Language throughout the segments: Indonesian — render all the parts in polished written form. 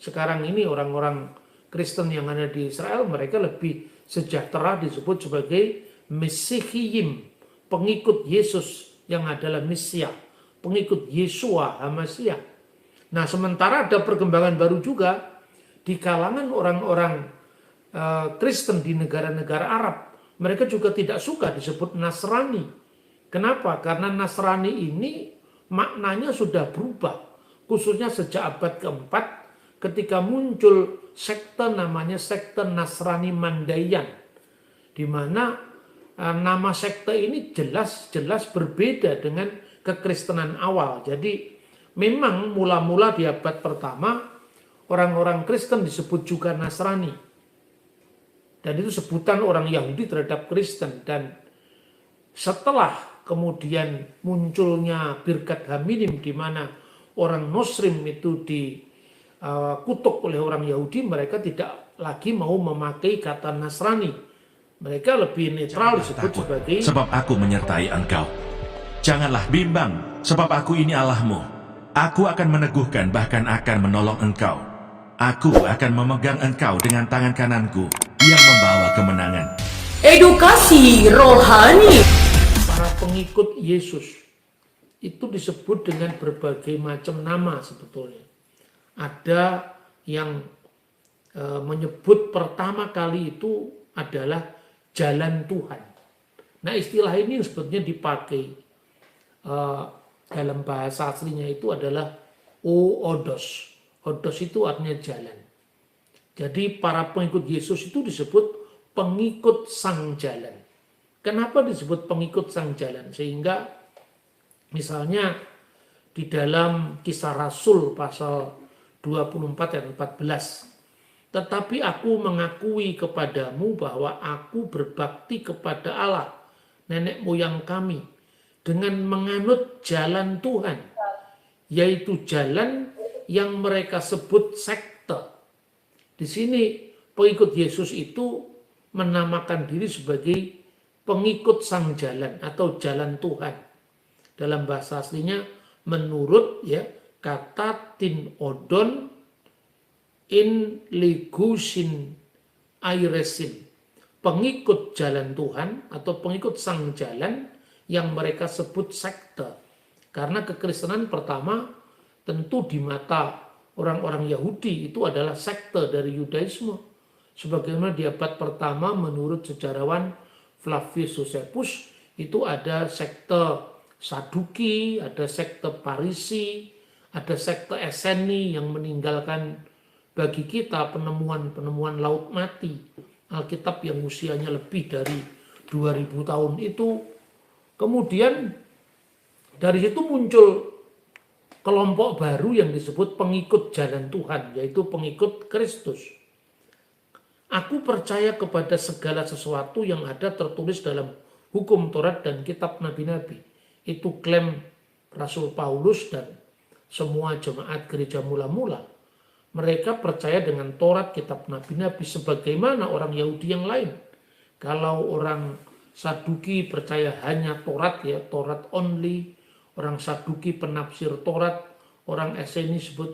sekarang ini orang-orang Kristen yang ada di Israel, mereka lebih sejahtera disebut sebagai Mesihiyim, pengikut Yesus yang adalah Mesias, pengikut Yeshua HaMashiach. Nah, sementara ada perkembangan baru juga di kalangan orang-orang Kristen di negara-negara Arab. Mereka juga tidak suka disebut Nasrani. Kenapa? Karena Nasrani ini maknanya sudah berubah. Khususnya sejak abad keempat ketika muncul sekte namanya sekte Nasrani Mandayan. Di mana nama sekte ini jelas-jelas berbeda dengan kekristenan awal. Jadi memang mula-mula di abad pertama orang-orang Kristen disebut juga Nasrani. Dan itu sebutan orang Yahudi terhadap Kristen. Dan setelah kemudian munculnya Birkat Haminim di mana orang Muslim itu dikutuk oleh orang Yahudi, mereka tidak lagi mau memakai kata Nasrani. Mereka lebih netral disebut sebagai sebab aku menyertai engkau. Janganlah bimbang, sebab aku ini Allahmu. Aku akan meneguhkan bahkan akan menolong engkau. Aku akan memegang engkau dengan tangan kananku yang membawa kemenangan. Edukasi rohani. Para pengikut Yesus itu disebut dengan berbagai macam nama sebetulnya. Ada yang menyebut pertama kali itu adalah jalan Tuhan. Nah, istilah ini sebetulnya dipakai dalam bahasa aslinya itu adalah Odos. Odos itu artinya jalan. Jadi para pengikut Yesus itu disebut pengikut sang jalan. Kenapa disebut pengikut sang jalan? Sehingga misalnya di dalam Kisah Rasul pasal 24 ayat 14. Tetapi aku mengakui kepadamu bahwa aku berbakti kepada Allah, nenek moyang kami, dengan menganut jalan Tuhan, yaitu jalan yang mereka sebut sekte. Di sini pengikut Yesus itu menamakan diri sebagai pengikut sang jalan atau jalan Tuhan. Dalam bahasa aslinya menurut kata tin odon in ligusin airesin, pengikut jalan Tuhan atau pengikut sang jalan yang mereka sebut sekte. Karena kekristenan pertama tentu di mata orang-orang Yahudi itu adalah sekte dari Yudaisme. Sebagaimana di abad pertama menurut sejarawan Flavius Josephus itu ada sekte Saduki, ada sekte Parisi, ada sekte Eseni yang meninggalkan bagi kita penemuan-penemuan laut mati. Alkitab yang usianya lebih dari 2000 tahun itu. Kemudian dari situ muncul kelompok baru yang disebut pengikut jalan Tuhan, yaitu pengikut Kristus. Aku percaya kepada segala sesuatu yang ada tertulis dalam hukum Taurat dan kitab nabi-nabi. Itu klaim Rasul Paulus dan semua jemaat gereja mula-mula. Mereka percaya dengan Taurat, kitab nabi-nabi sebagaimana orang Yahudi yang lain. Kalau orang Saduki percaya hanya Taurat, Taurat only. Orang Saduki penafsir Taurat, orang Eseni sebut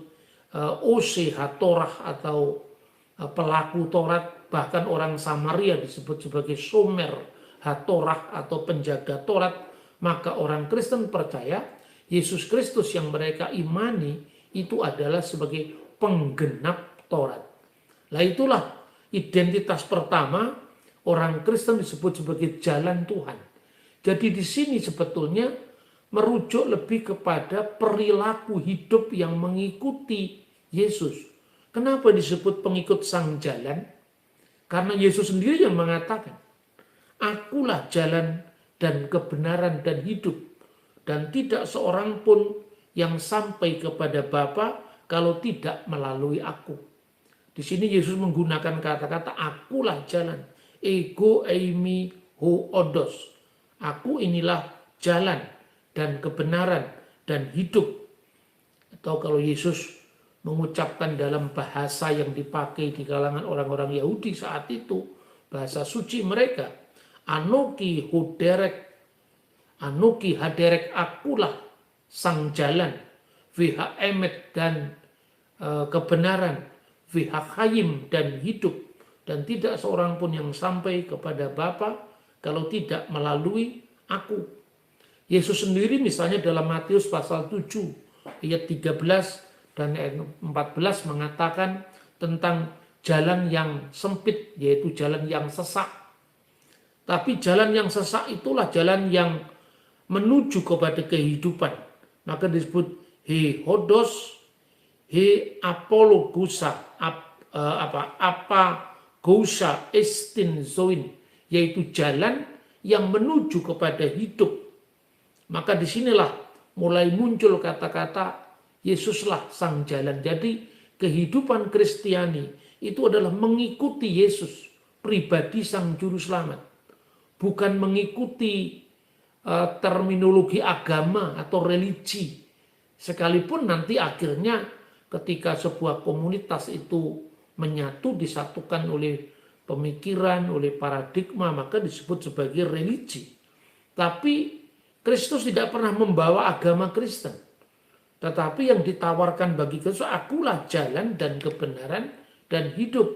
OCH Torah atau pelaku Taurat, bahkan orang Samaria disebut sebagai Somer HaTorah atau penjaga Taurat. Maka orang Kristen percaya Yesus Kristus yang mereka imani itu adalah sebagai penggenap Taurat. Nah, itulah identitas pertama orang Kristen disebut sebagai jalan Tuhan. Jadi di sini sebetulnya merujuk lebih kepada perilaku hidup yang mengikuti Yesus. Kenapa disebut pengikut sang jalan? Karena Yesus sendiri yang mengatakan, akulah jalan dan kebenaran dan hidup. Dan tidak seorang pun yang sampai kepada Bapa kalau tidak melalui aku. Di sini Yesus menggunakan kata-kata akulah jalan. Ego eimi ho odos. Aku inilah jalan dan kebenaran dan hidup. Atau kalau Yesus mengucapkan dalam bahasa yang dipakai di kalangan orang-orang Yahudi saat itu, bahasa suci mereka, Anoki haderek akulah sang jalan, viha emet dan kebenaran, vihakayim dan hidup, dan tidak seorang pun yang sampai kepada Bapa kalau tidak melalui aku. Yesus sendiri misalnya dalam Matius pasal 7 ayat 13 dan ayat 14 mengatakan tentang jalan yang sempit, yaitu jalan yang sesak. Tapi jalan yang sesak itulah jalan yang menuju kepada kehidupan. Maka disebut he hodos, he apologusa, apa gousa estinzoin, yaitu jalan yang menuju kepada hidup. Maka disinilah mulai muncul kata-kata Yesuslah sang jalan. Jadi kehidupan Kristiani itu adalah mengikuti Yesus, pribadi sang juru selamat. Bukan mengikuti terminologi agama atau religi. Sekalipun nanti akhirnya ketika sebuah komunitas itu menyatu, disatukan oleh pemikiran, oleh paradigma, maka disebut sebagai religi. Tapi Kristus tidak pernah membawa agama Kristen. Tetapi yang ditawarkan bagi Kristus, akulah jalan dan kebenaran dan hidup.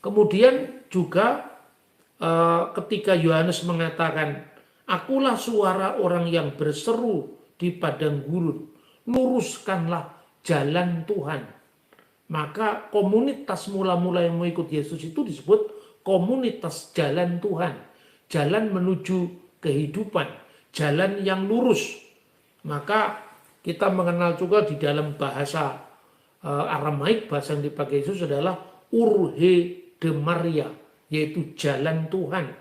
Kemudian juga ketika Yohanes mengatakan, akulah suara orang yang berseru di padang gurun, luruskanlah jalan Tuhan. Maka komunitas mula-mula yang mengikut Yesus itu disebut komunitas jalan Tuhan. Jalan menuju kehidupan, jalan yang lurus. Maka kita mengenal juga di dalam bahasa Aramaik, bahasa yang dipakai Yesus adalah urhe de Maria, yaitu jalan Tuhan.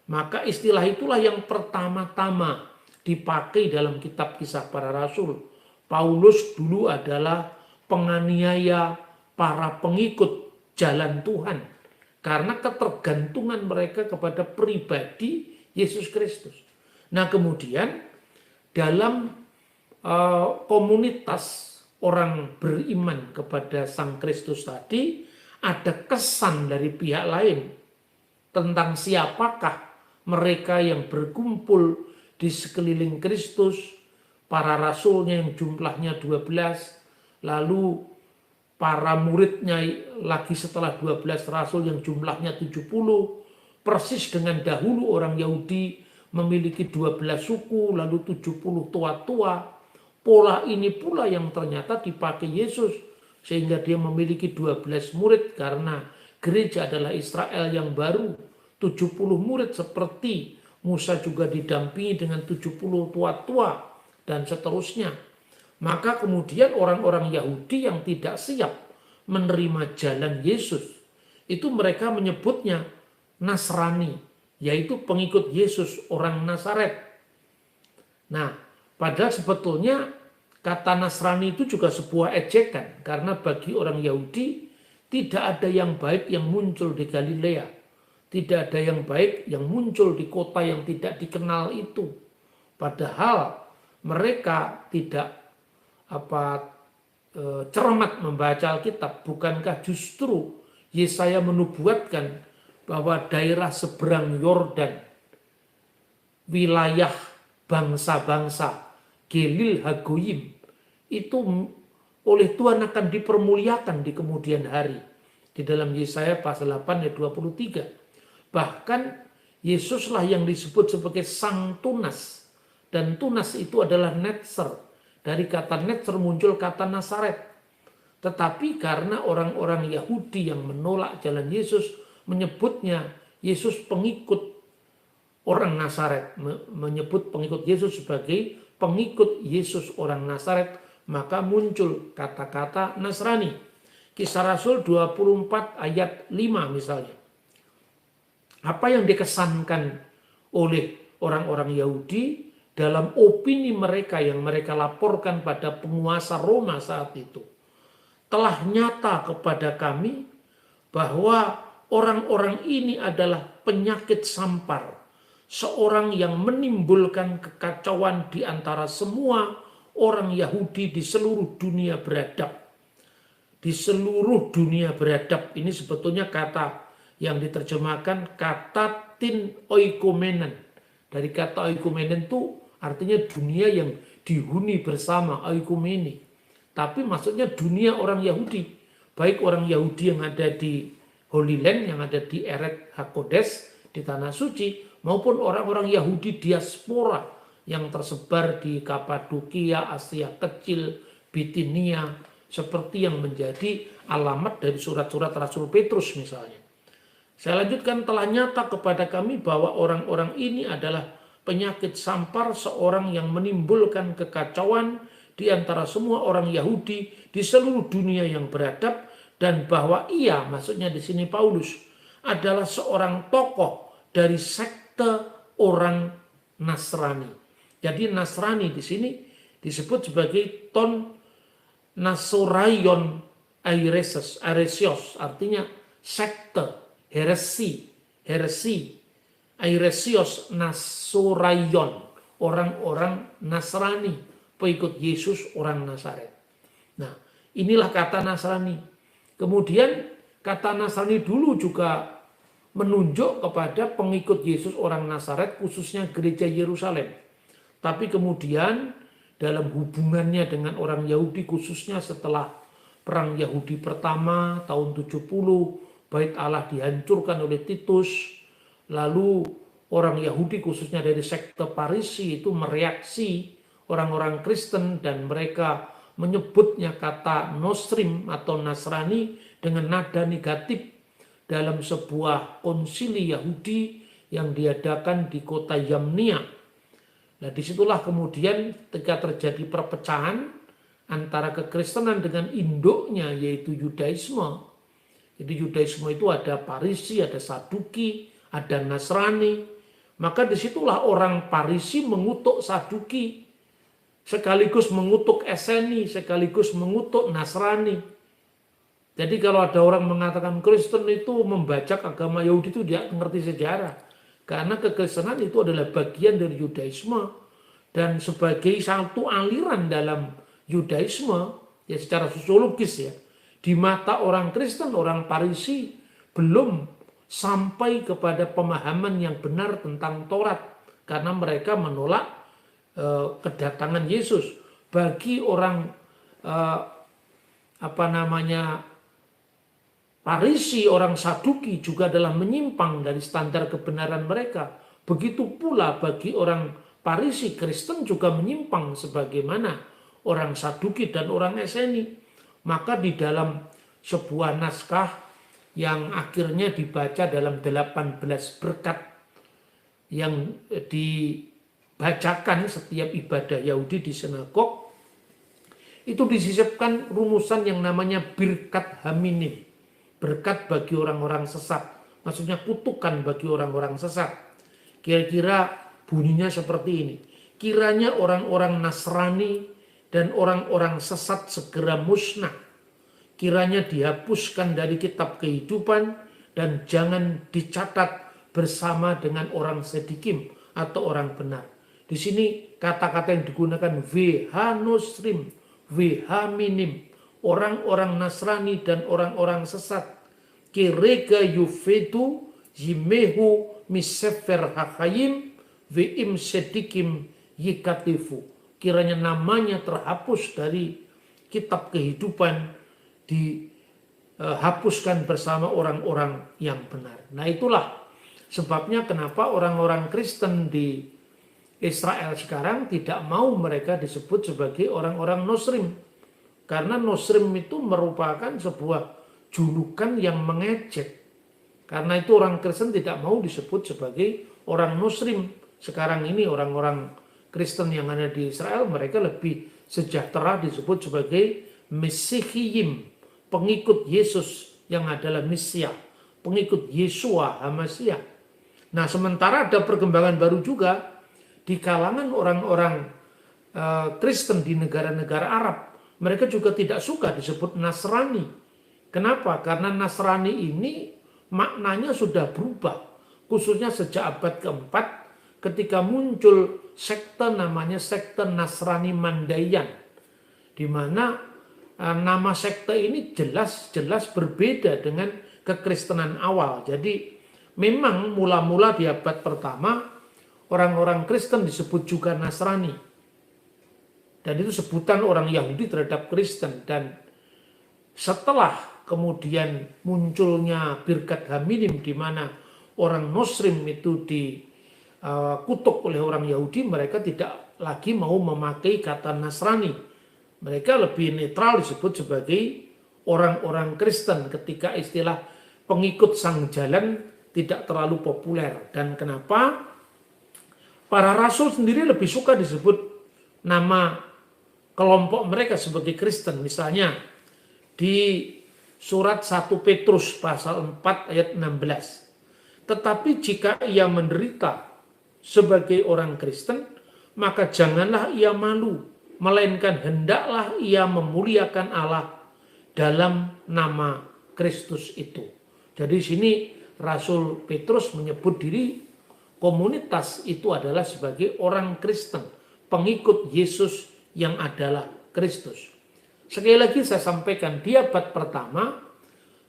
Maka istilah itulah yang pertama-tama dipakai dalam kitab Kisah Para Rasul. Paulus dulu adalah penganiaya para pengikut jalan Tuhan karena ketergantungan mereka kepada pribadi Yesus Kristus. Nah, kemudian dalam komunitas orang beriman kepada Sang Kristus tadi ada kesan dari pihak lain tentang siapakah mereka yang berkumpul di sekeliling Kristus, para rasulnya yang jumlahnya 12, lalu para muridnya lagi setelah 12 rasul yang jumlahnya 70, persis dengan dahulu orang Yahudi memiliki 12 suku, lalu 70 tua-tua. Pola ini pula yang ternyata dipakai Yesus, sehingga dia memiliki 12 murid karena gereja adalah Israel yang baru. 70 murid seperti Musa juga didampingi dengan 70 tua-tua dan seterusnya. Maka kemudian orang-orang Yahudi yang tidak siap menerima jalan Yesus, itu mereka menyebutnya Nasrani, yaitu pengikut Yesus orang Nazaret. Nah, padahal sebetulnya kata Nasrani itu juga sebuah ejekan, karena bagi orang Yahudi tidak ada yang baik yang muncul di Galilea. Tidak ada yang baik yang muncul di kota yang tidak dikenal itu. Padahal mereka tidak cermat membaca Alkitab. Bukankah justru Yesaya menubuatkan bahwa daerah seberang Yordan, wilayah bangsa-bangsa, Gelil Hagoyim, itu oleh Tuhan akan dipermuliakan di kemudian hari. Di dalam Yesaya pasal 8 ayat 23. Bahkan Yesuslah yang disebut sebagai sang tunas. Dan tunas itu adalah netzer. Dari kata netzer muncul kata Nazaret. Tetapi karena orang-orang Yahudi yang menolak jalan Yesus menyebutnya Yesus pengikut orang Nazaret. Menyebut pengikut Yesus sebagai pengikut Yesus orang Nazaret. Maka muncul kata-kata Nasrani. Kisah Rasul 24 ayat 5 misalnya. Apa yang dikesankan oleh orang-orang Yahudi dalam opini mereka yang mereka laporkan pada penguasa Roma saat itu. Telah nyata kepada kami bahwa orang-orang ini adalah penyakit sampar. Seorang yang menimbulkan kekacauan di antara semua orang Yahudi di seluruh dunia beradab. Di seluruh dunia beradab ini sebetulnya kata yang diterjemahkan kata tin oikomenen. Dari kata oikomenen itu artinya dunia yang dihuni bersama, oikomeni. Tapi maksudnya dunia orang Yahudi. baik orang Yahudi yang ada di Holy Land, yang ada di Eret HaKodesh, di Tanah Suci, maupun orang-orang Yahudi diaspora yang tersebar di Kapadokia, Asia Kecil, Bitinia, seperti yang menjadi alamat dari surat-surat Rasul Petrus misalnya. Saya lanjutkan, telah nyata kepada kami bahwa orang-orang ini adalah penyakit sampar, seorang yang menimbulkan kekacauan di antara semua orang Yahudi di seluruh dunia yang beradab, dan bahwa ia, maksudnya di sini Paulus, adalah seorang tokoh dari sekte orang Nasrani. Jadi Nasrani di sini disebut sebagai ton Nasoraion Airesios, artinya sekte, heresi, Airesios Nasoraion, orang-orang Nasrani, pengikut Yesus orang Nazaret. Nah, inilah kata Nasrani. Kemudian kata Nasrani dulu juga menunjuk kepada pengikut Yesus orang Nazaret, khususnya gereja Yerusalem. Tapi kemudian dalam hubungannya dengan orang Yahudi, khususnya setelah perang Yahudi pertama tahun 70, Bait Allah dihancurkan oleh Titus, lalu orang Yahudi khususnya dari sekte Parisi itu mereaksi orang-orang Kristen dan mereka menyebutnya kata Nostrim atau Nasrani dengan nada negatif dalam sebuah konsili Yahudi yang diadakan di kota Yamnia. Nah, disitulah kemudian ketika terjadi perpecahan antara kekristenan dengan induknya yaitu Yudaisme. Jadi Yudaisme itu ada Parisi, ada Saduki, ada Nasrani. Maka disitulah orang Parisi mengutuk Saduki, sekaligus mengutuk Eseni, sekaligus mengutuk Nasrani. Jadi kalau ada orang mengatakan Kristen itu membajak agama Yahudi, itu dia mengerti sejarah. Karena kekristenan itu adalah bagian dari Yudaisme. Dan sebagai satu aliran dalam Yudaisme, ya secara sosiologis ya, di mata orang Kristen, orang Parisi belum sampai kepada pemahaman yang benar tentang Taurat. Karena mereka menolak kedatangan Yesus. Bagi orang Parisi, orang Saduki juga adalah menyimpang dari standar kebenaran mereka. Begitu pula bagi orang Parisi, Kristen juga menyimpang sebagaimana orang Saduki dan orang Eseni. Maka di dalam sebuah naskah yang akhirnya dibaca dalam 18 berkat yang dibacakan setiap ibadah Yahudi di sinagog, itu disisipkan rumusan yang namanya Birkat Haminim. Berkat bagi orang-orang sesat, maksudnya kutukan bagi orang-orang sesat. Kira-kira bunyinya seperti ini: kiranya orang-orang Nasrani dan orang-orang sesat segera musnah, kiranya dihapuskan dari kitab kehidupan dan jangan dicatat bersama dengan orang sedikim atau orang benar. Di sini kata-kata yang digunakan VH Nostrim, VH Minim, orang-orang Nasrani dan orang-orang sesat. Kirega yufetu yimehu misefer hakayim ve'im sedikim yikatifu. Kiranya namanya terhapus dari kitab kehidupan, dihapuskan bersama orang-orang yang benar. Nah, itulah sebabnya kenapa orang-orang Kristen di Israel sekarang tidak mau mereka disebut sebagai orang-orang Nostrim. Karena Nostrim itu merupakan sebuah julukan yang mengejek. Karena itu orang Kristen tidak mau disebut sebagai orang Nostrim. Sekarang ini orang-orang Kristen yang ada di Israel, mereka lebih sejahtera disebut sebagai Mesihiyim, pengikut Yesus yang adalah Mesias, pengikut Yesua HaMasiah. Nah, sementara ada perkembangan baru juga di kalangan orang-orang Kristen di negara-negara Arab. Mereka juga tidak suka disebut Nasrani. Kenapa? Karena Nasrani ini maknanya sudah berubah. Khususnya sejak abad keempat ketika muncul sekte namanya sekte Nasrani Mandayan. Di mana nama sekte ini jelas-jelas berbeda dengan kekristenan awal. Jadi memang mula-mula di abad pertama orang-orang Kristen disebut juga Nasrani. Dan itu sebutan orang Yahudi terhadap Kristen. Dan setelah kemudian munculnya Birkat Haminim di mana orang Muslim itu dikutuk oleh orang Yahudi, mereka tidak lagi mau memakai kata Nasrani. Mereka lebih netral, disebut sebagai orang-orang Kristen ketika istilah pengikut Sang Jalan tidak terlalu populer. Dan kenapa? Para rasul sendiri lebih suka disebut nama kelompok mereka sebagai Kristen. Misalnya di surat 1 Petrus pasal 4 ayat 16. Tetapi jika ia menderita sebagai orang Kristen, maka janganlah ia malu, melainkan hendaklah ia memuliakan Allah dalam nama Kristus itu. Jadi sini Rasul Petrus menyebut diri komunitas itu adalah sebagai orang Kristen, pengikut Yesus yang adalah Kristus. Sekali lagi saya sampaikan, di abad pertama,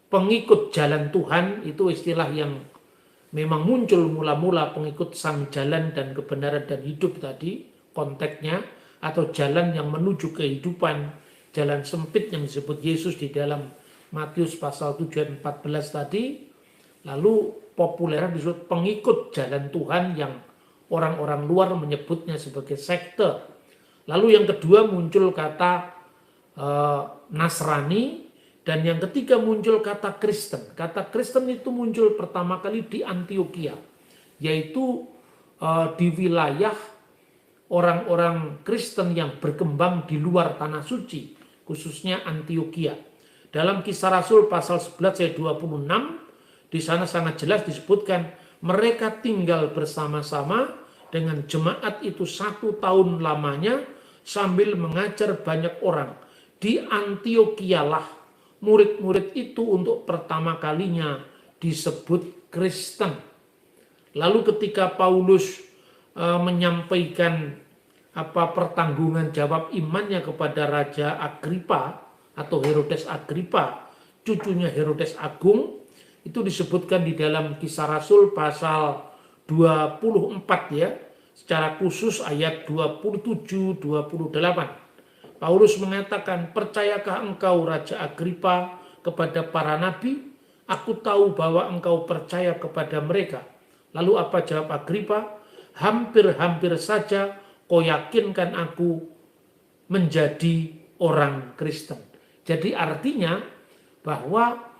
pengikut jalan Tuhan itu istilah yang memang muncul mula-mula, pengikut Sang Jalan dan kebenaran dan hidup tadi, konteksnya, atau jalan yang menuju kehidupan, jalan sempit yang disebut Yesus di dalam Matius pasal 7 ayat 14 tadi. Lalu populer disebut pengikut jalan Tuhan yang orang-orang luar menyebutnya sebagai sekte. Lalu yang kedua muncul kata Nasrani, dan yang ketiga muncul kata Kristen. Kata Kristen itu muncul pertama kali di Antioquia, yaitu di wilayah orang-orang Kristen yang berkembang di luar tanah suci, khususnya Antioquia. Dalam Kisah Rasul pasal 11 ayat 26, di sana sangat jelas disebutkan mereka tinggal bersama-sama dengan jemaat itu 1 tahun lamanya sambil mengajar banyak orang. Di Antioquia lah murid-murid itu untuk pertama kalinya disebut Kristen. Lalu ketika Paulus menyampaikan pertanggungan jawab imannya kepada Raja Agripa atau Herodes Agripa, cucunya Herodes Agung, itu disebutkan di dalam Kisah Rasul pasal 24 ya, secara khusus ayat 27-28. Paulus mengatakan, percayakah engkau Raja Agripa kepada para nabi? Aku tahu bahwa engkau percaya kepada mereka. Lalu apa jawab Agripa? Hampir-hampir saja kau yakinkan aku menjadi orang Kristen. Jadi artinya bahwa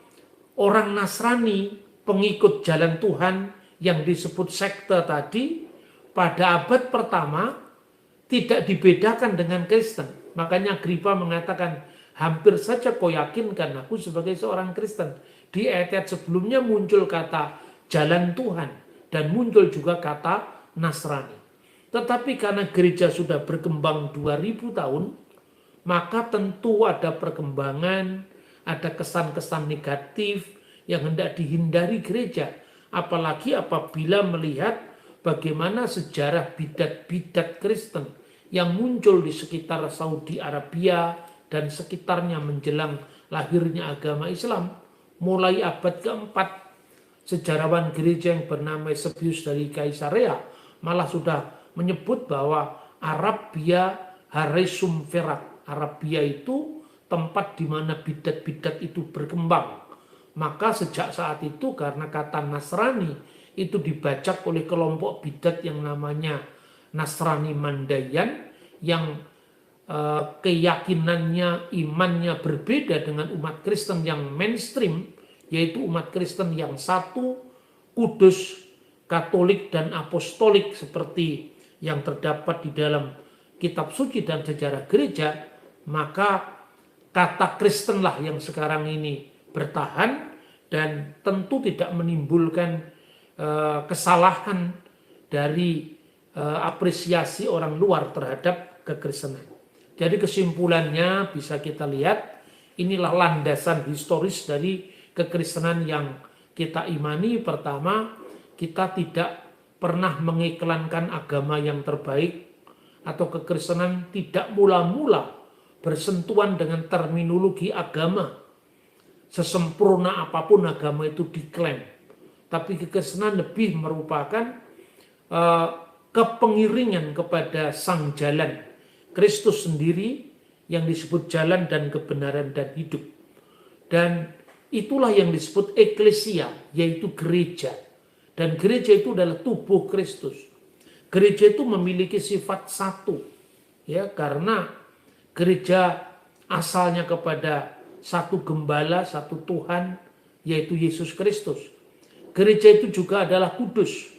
orang Nasrani, pengikut jalan Tuhan yang disebut sekte tadi, pada abad pertama tidak dibedakan dengan Kristen. Makanya Agripa mengatakan, hampir saja kau yakinkan aku sebagai seorang Kristen. Di ayat-ayat sebelumnya muncul kata jalan Tuhan dan muncul juga kata Nasrani. Tetapi karena gereja sudah berkembang 2000 tahun, maka tentu ada perkembangan, ada kesan-kesan negatif yang hendak dihindari gereja. Apalagi apabila melihat bagaimana sejarah bidat-bidat Kristen yang muncul di sekitar Saudi Arabia dan sekitarnya menjelang lahirnya agama Islam. Mulai abad keempat, sejarawan gereja yang bernama Eusebius dari Kaisarea malah sudah menyebut bahwa Arabia Haresum Ferat. Arabia itu tempat di mana bidat-bidat itu berkembang. Maka sejak saat itu karena kata Nasrani itu dibajak oleh kelompok bidat yang namanya Nasrani Mandayan yang keyakinannya, imannya berbeda dengan umat Kristen yang mainstream, yaitu umat Kristen yang satu, kudus, Katolik dan Apostolik seperti yang terdapat di dalam kitab suci dan sejarah gereja. Maka kata Kristenlah yang sekarang ini bertahan dan tentu tidak menimbulkan kesalahan dari apresiasi orang luar terhadap kekristenan. Jadi kesimpulannya bisa kita lihat, inilah landasan historis dari kekristenan yang kita imani. Pertama, kita tidak pernah mengiklankan agama yang terbaik, atau kekristenan tidak mula-mula bersentuhan dengan terminologi agama. Sesempurna apapun agama itu diklaim. Tapi kekristenan lebih merupakan kepengiringan kepada Sang Jalan, Kristus sendiri yang disebut jalan dan kebenaran dan hidup. Dan itulah yang disebut eklesia, yaitu gereja. Dan gereja itu adalah tubuh Kristus. Gereja itu memiliki sifat satu, ya, karena gereja asalnya kepada satu gembala, satu Tuhan, yaitu Yesus Kristus. Gereja itu juga adalah kudus,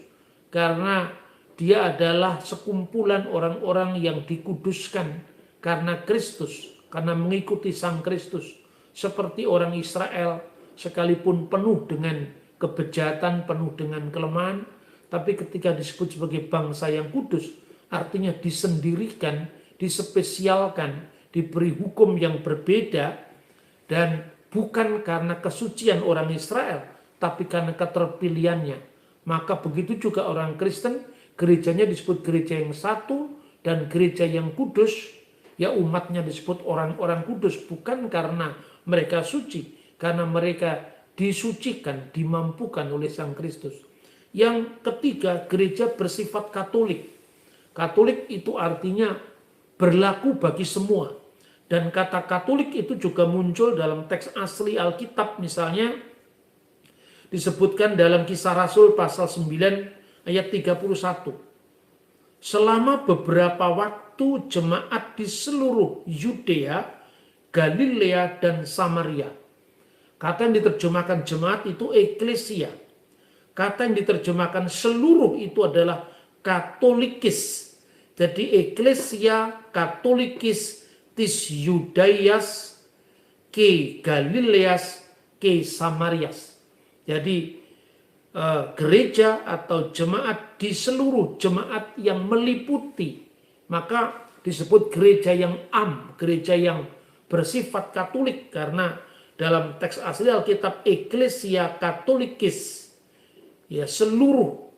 karena dia adalah sekumpulan orang-orang yang dikuduskan karena Kristus, karena mengikuti Sang Kristus. Seperti orang Israel, sekalipun penuh dengan kebejatan, penuh dengan kelemahan, tapi ketika disebut sebagai bangsa yang kudus, artinya disendirikan, dispesialkan, diberi hukum yang berbeda, dan bukan karena kesucian orang Israel, tapi karena keterpilihannya. Maka begitu juga orang Kristen, gerejanya disebut gereja yang satu dan gereja yang kudus, ya umatnya disebut orang-orang kudus, bukan karena mereka suci, karena mereka disucikan, dimampukan oleh Sang Kristus. Yang ketiga, gereja bersifat Katolik. Katolik itu artinya berlaku bagi semua. Dan kata Katolik itu juga muncul dalam teks asli Alkitab, misalnya disebutkan dalam Kisah Rasul pasal 9 ayat 31. Selama beberapa waktu jemaat di seluruh Yudea, Galilea, dan Samaria. Kata yang diterjemahkan jemaat itu eklesia. Kata yang diterjemahkan seluruh itu adalah katolikis. Jadi eklesia katolikis tis Yudaias ke Galileas ke Samarias. Jadi gereja atau jemaat di seluruh jemaat yang meliputi, maka disebut gereja yang gereja yang bersifat Katolik, karena dalam teks asli Alkitab eklesia katolikis, ya seluruh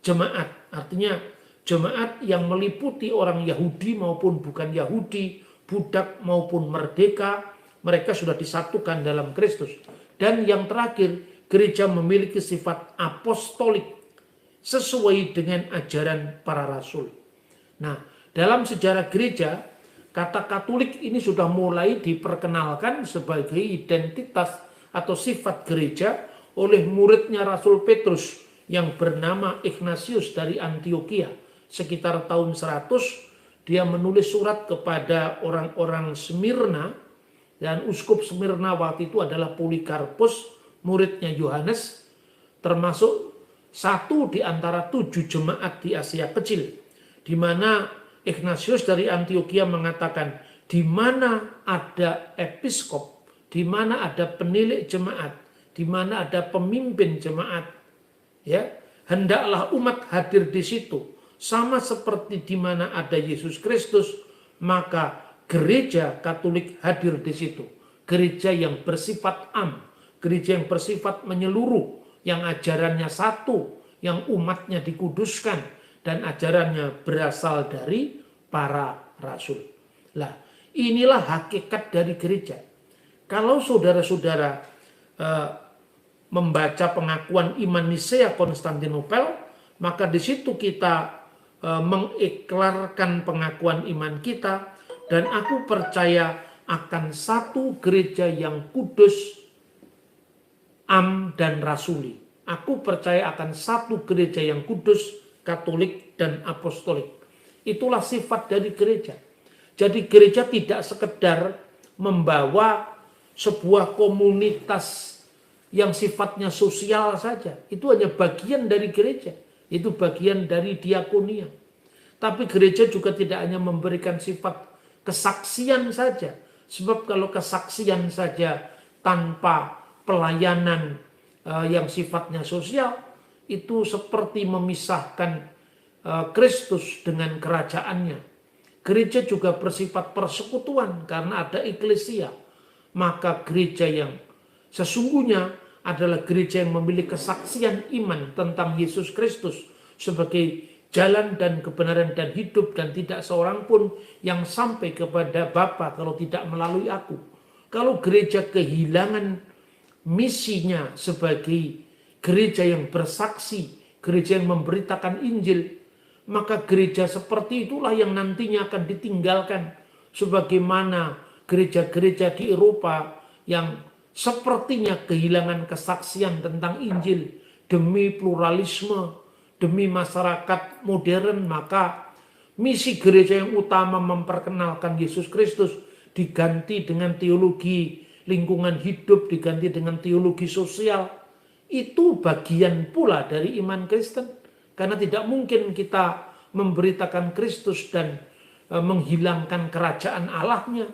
jemaat, artinya jemaat yang meliputi orang Yahudi maupun bukan Yahudi, budak maupun merdeka, mereka sudah disatukan dalam Kristus. Dan yang terakhir, gereja memiliki sifat apostolik sesuai dengan ajaran para rasul. Nah, dalam sejarah gereja, kata Katolik ini sudah mulai diperkenalkan sebagai identitas atau sifat gereja oleh muridnya Rasul Petrus yang bernama Ignatius dari Antioquia. Sekitar tahun 100, dia menulis surat kepada orang-orang Smyrna, dan uskup Smyrna waktu itu adalah Polikarpus, muridnya Yohanes, termasuk satu di antara 7 jemaat di Asia Kecil, di mana Ignatius dari Antioquia mengatakan, di mana ada episkop, di mana ada penilik jemaat, di mana ada pemimpin jemaat, ya, hendaklah umat hadir di situ. Sama seperti di mana ada Yesus Kristus, maka gereja Katolik hadir di situ. Gereja yang bersifat gereja yang bersifat menyeluruh, yang ajarannya satu, yang umatnya dikuduskan, dan ajarannya berasal dari para rasul. Lah, inilah hakikat dari gereja. Kalau saudara-saudara membaca pengakuan iman Nisea Konstantinopel, maka di situ kita mengiklarkan pengakuan iman kita, dan aku percaya akan satu gereja yang kudus, dan rasuli. Aku percaya akan satu gereja yang kudus, Katolik, dan apostolik. Itulah sifat dari gereja. Jadi gereja tidak sekedar membawa sebuah komunitas yang sifatnya sosial saja. Itu hanya bagian dari gereja. Itu bagian dari diakonia. Tapi gereja juga tidak hanya memberikan sifat kesaksian saja. Sebab kalau kesaksian saja tanpa pelayanan yang sifatnya sosial, itu seperti memisahkan Kristus dengan kerajaannya. Gereja juga bersifat persekutuan karena ada eklesia. Maka gereja yang sesungguhnya adalah gereja yang memiliki kesaksian iman tentang Yesus Kristus sebagai jalan dan kebenaran dan hidup, dan tidak seorang pun yang sampai kepada Bapa kalau tidak melalui aku. Kalau gereja kehilangan misinya sebagai gereja yang bersaksi, gereja yang memberitakan Injil, maka gereja seperti itulah yang nantinya akan ditinggalkan, sebagaimana gereja-gereja di Eropa yang sepertinya kehilangan kesaksian tentang Injil demi pluralisme, demi masyarakat modern, maka misi gereja yang utama memperkenalkan Yesus Kristus diganti dengan teologi lingkungan hidup, diganti dengan teologi sosial. Itu bagian pula dari iman Kristen. Karena tidak mungkin kita memberitakan Kristus dan menghilangkan kerajaan Allahnya.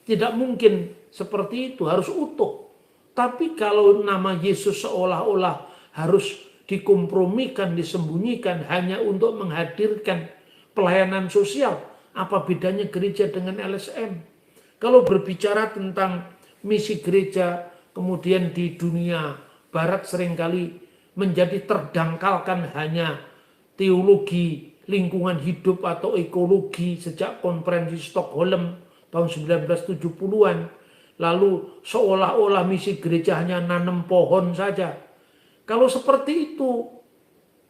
Tidak mungkin seperti itu, harus utuh. Tapi kalau nama Yesus seolah-olah harus dikompromikan, disembunyikan hanya untuk menghadirkan pelayanan sosial, apa bedanya gereja dengan LSM? Kalau berbicara tentang misi gereja, kemudian di dunia barat seringkali menjadi terdangkalkan hanya teologi lingkungan hidup atau ekologi sejak konferensi Stockholm tahun 1970-an. Lalu seolah-olah misi gereja hanya nanam pohon saja. Kalau seperti itu,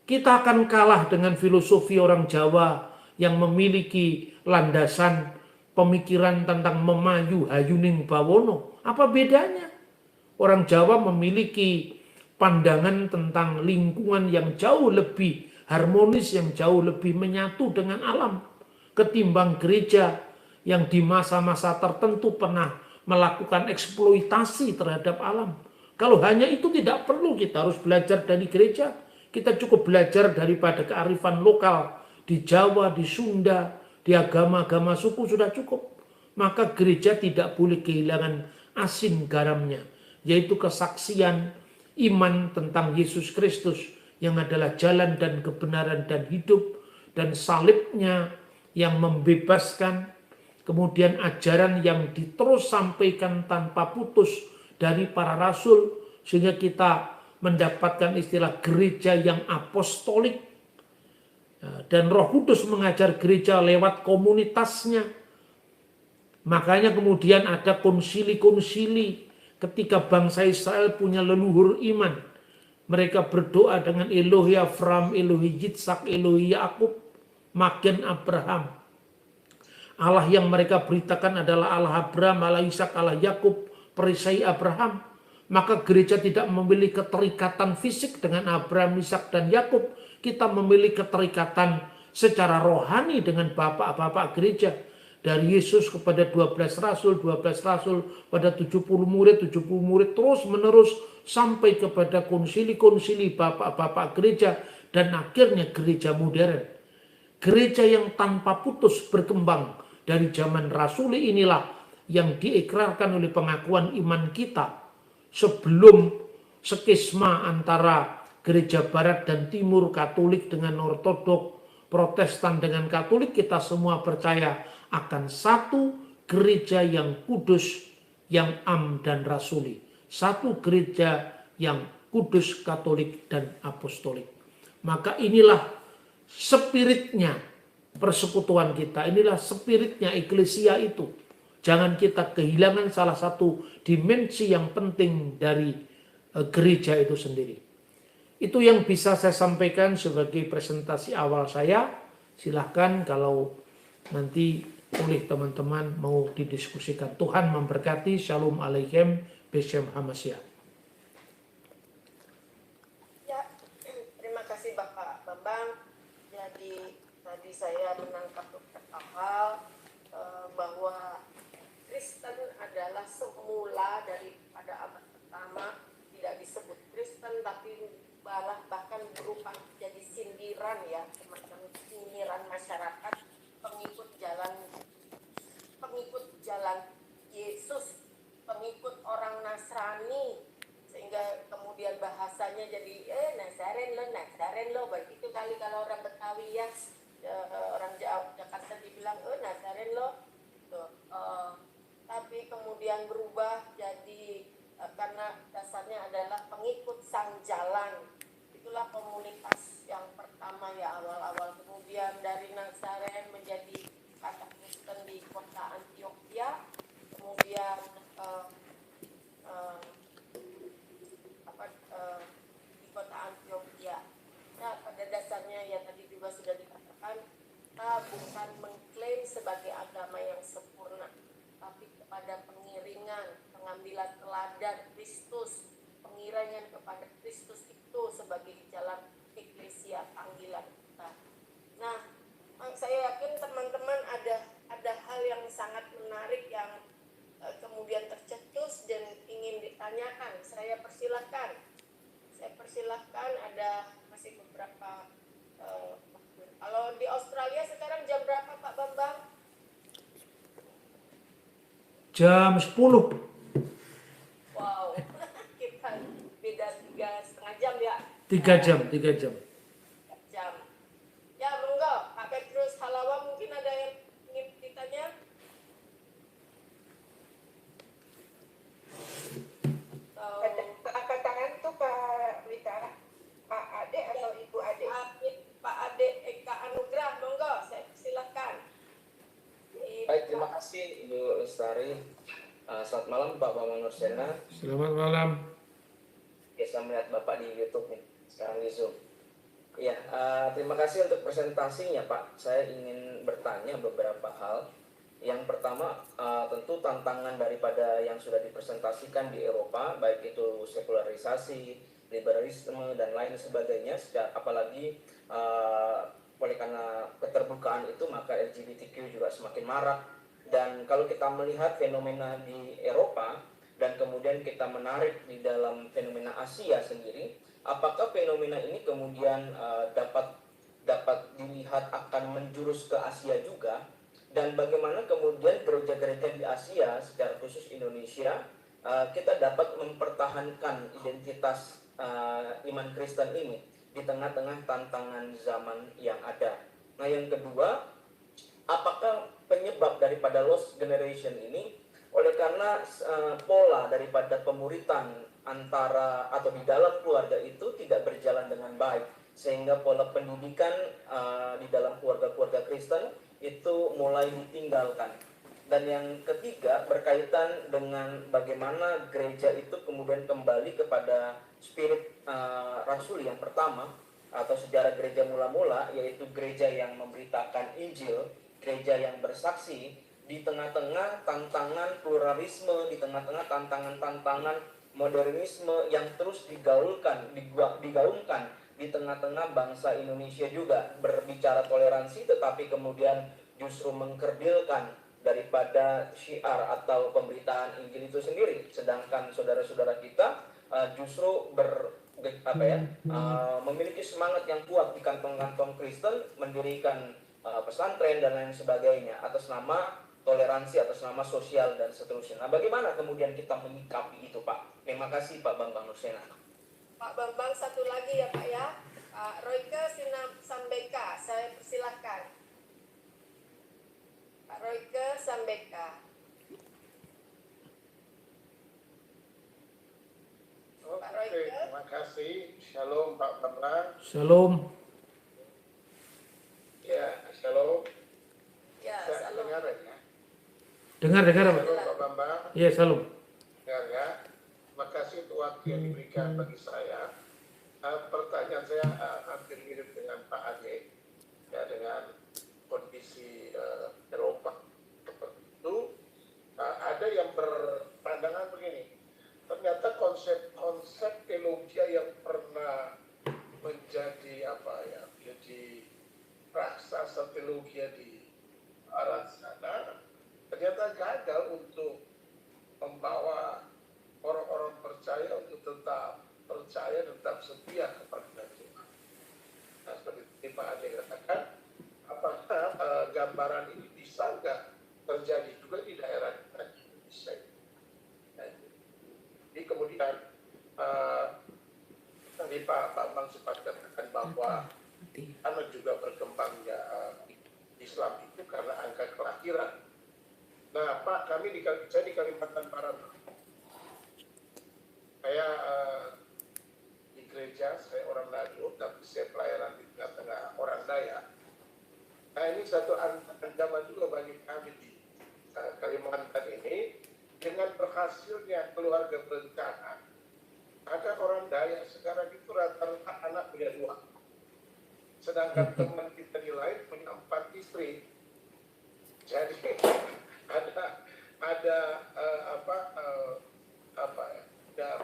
kita akan kalah dengan filosofi orang Jawa yang memiliki landasan pemikiran tentang memayu hayuning bawono. Apa bedanya? Orang Jawa memiliki pandangan tentang lingkungan yang jauh lebih harmonis, yang jauh lebih menyatu dengan alam, ketimbang gereja yang di masa-masa tertentu pernah melakukan eksploitasi terhadap alam. Kalau hanya itu tidak perlu kita harus belajar dari gereja. Kita cukup belajar daripada kearifan lokal di Jawa, di Sunda, di agama-agama suku sudah cukup. Maka gereja tidak boleh kehilangan asin garamnya, yaitu kesaksian iman tentang Yesus Kristus yang adalah jalan dan kebenaran dan hidup, dan salibnya yang membebaskan, kemudian ajaran yang diterus sampaikan tanpa putus dari para rasul, sehingga kita mendapatkan istilah gereja yang apostolik. Dan Roh Kudus mengajar gereja lewat komunitasnya. Makanya kemudian ada konsili-konsili ketika bangsa Israel punya leluhur iman. Mereka berdoa dengan Elohi Abraham, Elohi Yitzhak, Elohi Yakub, Magen Abraham. Allah yang mereka beritakan adalah Allah Abraham, Allah Ishak, Allah Yakub, perisai Abraham. Maka gereja tidak memiliki keterikatan fisik dengan Abraham, Ishak, dan Yakub. Kita memiliki keterikatan secara rohani dengan bapak-bapak gereja. Dari Yesus kepada 12 rasul pada 70 murid, terus menerus sampai kepada konsili-konsili bapak-bapak gereja, dan akhirnya gereja modern. Gereja yang tanpa putus berkembang dari zaman rasuli inilah yang diikrarkan oleh pengakuan iman kita. Sebelum skisma antara gereja barat dan timur, Katolik dengan Ortodok, Protestan dengan Katolik, kita semua percaya akan satu gereja yang kudus, yang am dan rasuli. Satu gereja yang kudus, Katolik, dan apostolik. Maka inilah spiritnya persekutuan kita. Inilah spiritnya eklesia itu. Jangan kita kehilangan salah satu dimensi yang penting dari gereja itu sendiri. Itu yang bisa saya sampaikan sebagai presentasi awal saya. Silahkan kalau nanti oleh teman-teman mau didiskusikan. Tuhan memberkati. Shalom Aleichem. Beshem Hamasya. Ya, terima kasih Bapak Bambang. Jadi tadi saya menangkap beberapa hal bahwa Kristen adalah semula daripada abad pertama tidak disebut Kristen, tapi bahkan berupa jadi sindiran, ya, semacam sindiran masyarakat pengikut jalan Yesus, pengikut orang Nasrani, sehingga kemudian bahasanya jadi Nazaren lo, begitu kali kalau orang Betawi, ya, orang Jakarta dibilang Nazaren lo, tuh. Tapi kemudian berubah jadi karena dasarnya adalah pengikut sang jalan. Itulah komunitas yang pertama, ya, awal-awal. Kemudian dari Nazaren menjadi kata Kristen di kota Antioquia, kemudian di kota Antioquia. Nah, pada dasarnya ya tadi juga sudah dikatakan, kita bukan mengklaim sebagai agama kepada Kristus itu sebagai jalan eklesia panggilan kita. Nah, saya yakin teman-teman ada hal yang sangat menarik yang kemudian tercetus dan ingin ditanyakan. Saya persilahkan ada masih beberapa kalau di Australia sekarang jam berapa Pak Bambang? Jam 10. Wow, kita beda 3,5 jam ya. 3 jam. Jam. Ya, monggo Pak Petrus Halawa, mungkin ada yang ingin ditanya? Angkat tangan tuh Pak Wita, Pak Ade atau Ibu Ade? Pak Ade Eka Anugrah, monggo, saya silakan. Baik, terima kasih Ibu Lestari. Selamat malam Pak Bambang Nursena. Selamat malam. Ya, saya melihat Bapak di YouTube nih, sekarang di Zoom. Ya, terima kasih untuk presentasinya Pak. Saya ingin bertanya beberapa hal. Yang pertama, tentu tantangan daripada yang sudah dipresentasikan di Eropa, baik itu sekularisasi, liberalisme, dan lain sebagainya, apalagi oleh karena keterbukaan itu, maka LGBTQ juga semakin marak. Dan kalau kita melihat fenomena di Eropa, dan kemudian kita menarik di dalam fenomena Asia sendiri, apakah fenomena ini kemudian dapat dilihat akan menjurus ke Asia juga? Dan bagaimana kemudian gereja-gereja di Asia, secara khusus Indonesia, kita dapat mempertahankan identitas iman Kristen ini di tengah-tengah tantangan zaman yang ada. Nah, yang kedua, apakah penyebab daripada lost generation ini oleh karena pola daripada pemuritan antara atau di dalam keluarga itu tidak berjalan dengan baik, sehingga pola pendidikan di dalam keluarga-keluarga Kristen itu mulai ditinggalkan. Dan yang ketiga berkaitan dengan bagaimana gereja itu kemudian kembali kepada spirit rasuli yang pertama atau sejarah gereja mula-mula, yaitu gereja yang memberitakan Injil, gereja yang bersaksi di tengah-tengah tantangan pluralisme, di tengah-tengah tantangan-tantangan modernisme yang terus digaungkan di tengah-tengah bangsa Indonesia juga. Berbicara toleransi tetapi kemudian justru mengkerdilkan daripada syiar atau pemberitaan Injil itu sendiri, sedangkan saudara-saudara kita justru memiliki semangat yang kuat di kantong-kantong Kristen, mendirikan pesantren dan lain sebagainya atas nama toleransi, atas nama sosial dan seterusnya. Nah, bagaimana kemudian kita menyikapi itu, Pak? Terima kasih Pak Bambang Nursena. Pak Bambang, satu lagi ya Pak ya. Pak Royke Sambeka, saya persilahkan. Pak Royke Sambeka. Oke, terima kasih. Shalom Pak Bambang. Shalom. Ya, shalom. Ya, Saya salam. dengar ya. Dengar Pak. Shalom Pak Bambang. Iya, shalom. Dengar ya. Terima kasih untuk waktu yang diberikan bagi saya. Pertanyaan saya hampir mirip dengan Pak Ade, ya, dengan kondisi Eropa seperti itu. Ada yang berpandangan begini. Ternyata konsep teologi yang pernah menjadi jadi raksasa teologi di arah sana ternyata gagal untuk membawa orang-orang percaya untuk tetap percaya, tetap setia kepada Tuhan. Nah, seperti Pak Ade katakan, apakah gambaran ini bisa nggak terjadi juga di daerah Indonesia? Jadi kemudian tadi Pak Bambang sempat katakan bahwa karena juga berkembangnya Islam itu karena angka kelahiran. Nah Pak, saya di Kalimantan Barat, saya di gereja, saya orang Nado, tapi saya pelayanan di tengah-tengah orang Dayak. Nah ini satu ancaman juga bagi kami di Kalimantan ini, dengan berhasilnya keluarga berencana, maka orang Dayak sekarang itu rata-rata anak punya 2. Sedangkan teman kita di lain punya 4 istri. Jadi ada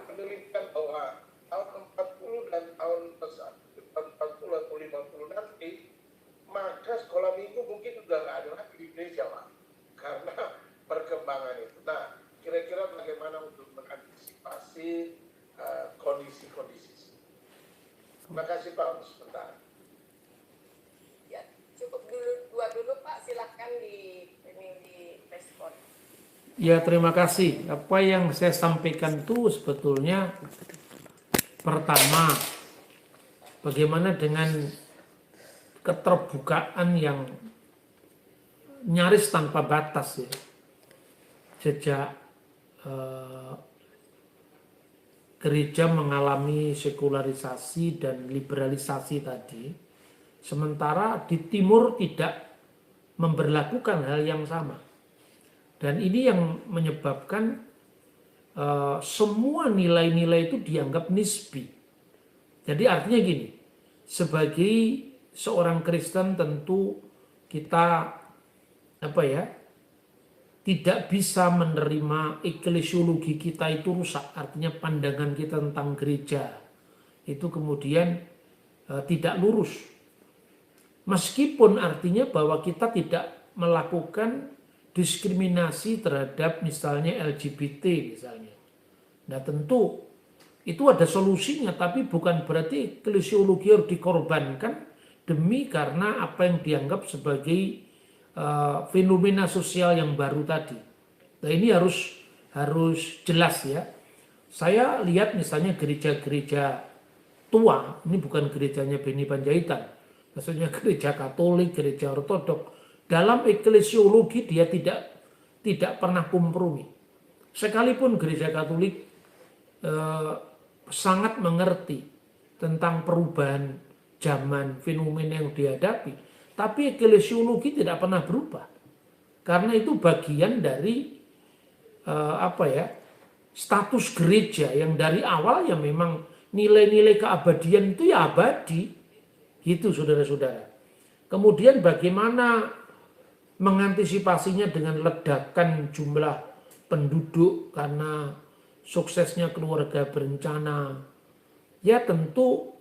penelitian bahwa tahun kondisi-kondisi. Terima kasih Pak untuk sebentar. Ya, cukup dulu Pak, silahkan di respon. Ya, terima kasih. Apa yang saya sampaikan itu sebetulnya pertama, bagaimana dengan keterbukaan yang nyaris tanpa batas ya. Sejak gereja mengalami sekularisasi dan liberalisasi tadi, sementara di timur tidak memberlakukan hal yang sama. Dan ini yang menyebabkan semua nilai-nilai itu dianggap nisbi. Jadi artinya gini, sebagai seorang Kristen tentu kita tidak bisa menerima eklesiologi kita itu rusak, artinya pandangan kita tentang gereja itu kemudian tidak lurus. Meskipun artinya bahwa kita tidak melakukan diskriminasi terhadap misalnya LGBT misalnya. Nah tentu itu ada solusinya, tapi bukan berarti eklesiologi harus dikorbankan demi karena apa yang dianggap sebagai fenomena sosial yang baru tadi. Nah ini harus jelas ya. Saya lihat misalnya gereja-gereja tua, ini bukan gerejanya Beni Panjaitan, maksudnya gereja Katolik, gereja Ortodok, dalam eklesiologi dia tidak pernah kompromi. Sekalipun gereja Katolik sangat mengerti tentang perubahan zaman, fenomena yang dihadapi, tapi eklesiologi tidak pernah berubah. Karena itu bagian dari status gereja yang dari awal ya memang nilai-nilai keabadian itu ya abadi. Gitu saudara-saudara. Kemudian bagaimana mengantisipasinya dengan ledakan jumlah penduduk karena suksesnya keluarga berencana. Ya tentu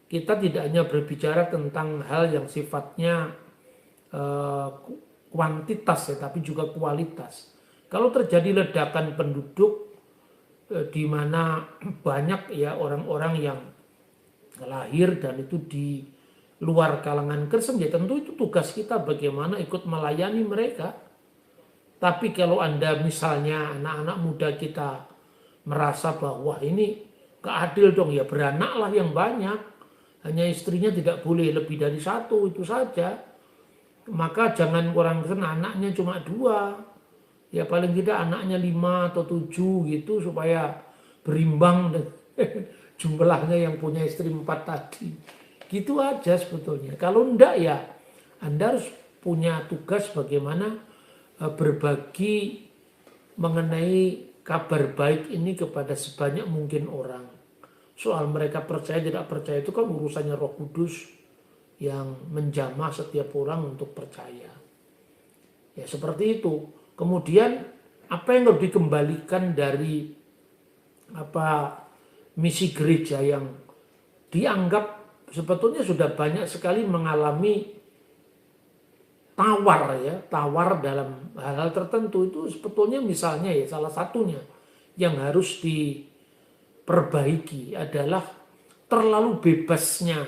kita tidak hanya berbicara tentang hal yang sifatnya kuantitas ya, tapi juga kualitas. Kalau terjadi ledakan penduduk di mana banyak ya orang-orang yang lahir dan itu di luar kalangan Kristen, ya tentu itu tugas kita bagaimana ikut melayani mereka. Tapi kalau Anda misalnya anak-anak muda kita merasa bahwa ini gak adil dong, ya beranaklah yang banyak. Hanya istrinya tidak boleh lebih dari satu, itu saja. Maka jangan orang Kristen anaknya cuma 2. Ya paling tidak anaknya 5 atau 7 gitu supaya berimbang jumlahnya yang punya istri 4 tadi. Gitu aja sebetulnya. Kalau enggak ya Anda harus punya tugas bagaimana berbagi mengenai kabar baik ini kepada sebanyak mungkin orang. Soal mereka percaya tidak percaya itu kan urusannya Roh Kudus yang menjamah setiap orang untuk percaya. Ya seperti itu. Kemudian apa yang harus dikembalikan dari misi gereja yang dianggap sebetulnya sudah banyak sekali mengalami tawar dalam hal-hal tertentu, itu sebetulnya misalnya ya salah satunya yang harus diperbaiki adalah terlalu bebasnya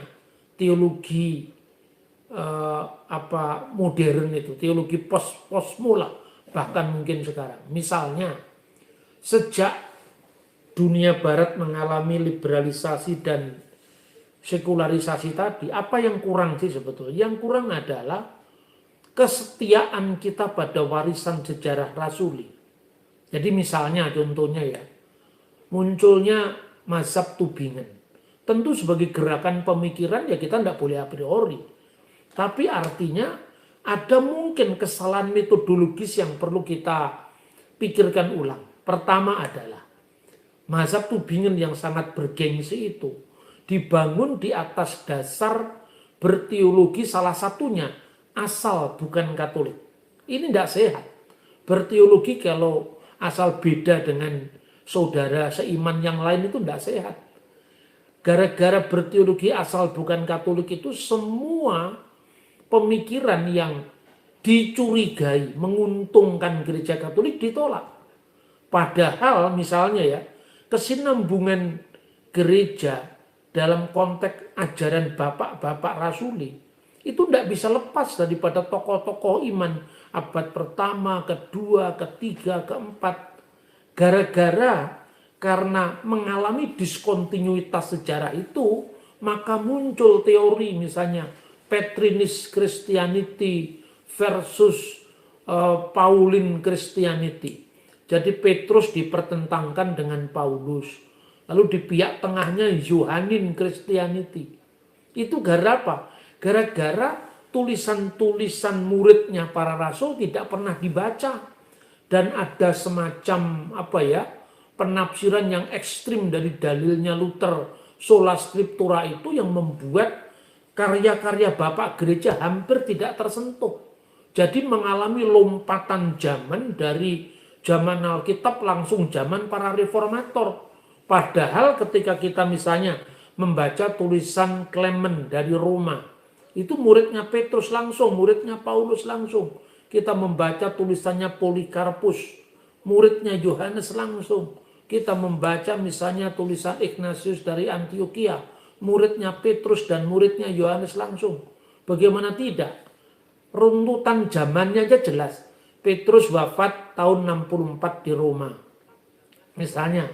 teologi modern itu, teologi posmo lah bahkan mungkin sekarang. Misalnya sejak dunia barat mengalami liberalisasi dan sekularisasi tadi, apa yang kurang sih sebetulnya? Yang kurang adalah kesetiaan kita pada warisan sejarah rasuli. Jadi misalnya contohnya ya, munculnya mazhab Tubingen. Tentu sebagai gerakan pemikiran ya kita tidak boleh a priori. Tapi artinya ada mungkin kesalahan metodologis yang perlu kita pikirkan ulang. Pertama adalah mazhab Tubingen yang sangat bergengsi itu dibangun di atas dasar berteologi salah satunya asal bukan Katolik. Ini tidak sehat. Berteologi kalau asal beda dengan saudara seiman yang lain itu tidak sehat. Gara-gara berteologi asal bukan Katolik itu semua pemikiran yang dicurigai menguntungkan gereja Katolik ditolak. Padahal misalnya ya kesinambungan gereja dalam konteks ajaran bapak-bapak rasuli itu tidak bisa lepas daripada tokoh-tokoh iman abad pertama, kedua, ketiga, keempat. Gara-gara karena mengalami diskontinuitas sejarah itu, maka muncul teori misalnya Petrinist Christianity versus Pauline Christianity. Jadi Petrus dipertentangkan dengan Paulus. Lalu di pihak tengahnya Yohanin Christianity. Itu gara apa? Gara-gara tulisan-tulisan muridnya para rasul tidak pernah dibaca. Dan ada semacam penafsiran yang ekstrim dari dalilnya Luther, sola scriptura itu yang membuat karya-karya bapak gereja hampir tidak tersentuh. Jadi mengalami lompatan zaman dari zaman Alkitab langsung zaman para reformator. Padahal ketika kita misalnya membaca tulisan Clement dari Roma, itu muridnya Petrus langsung, muridnya Paulus langsung. Kita membaca tulisannya Polikarpus, muridnya Yohanes langsung. Kita membaca misalnya tulisan Ignatius dari Antioquia, muridnya Petrus dan muridnya Yohanes langsung. Bagaimana tidak? Runtutan zamannya aja jelas. Petrus wafat tahun 64 di Roma. Misalnya,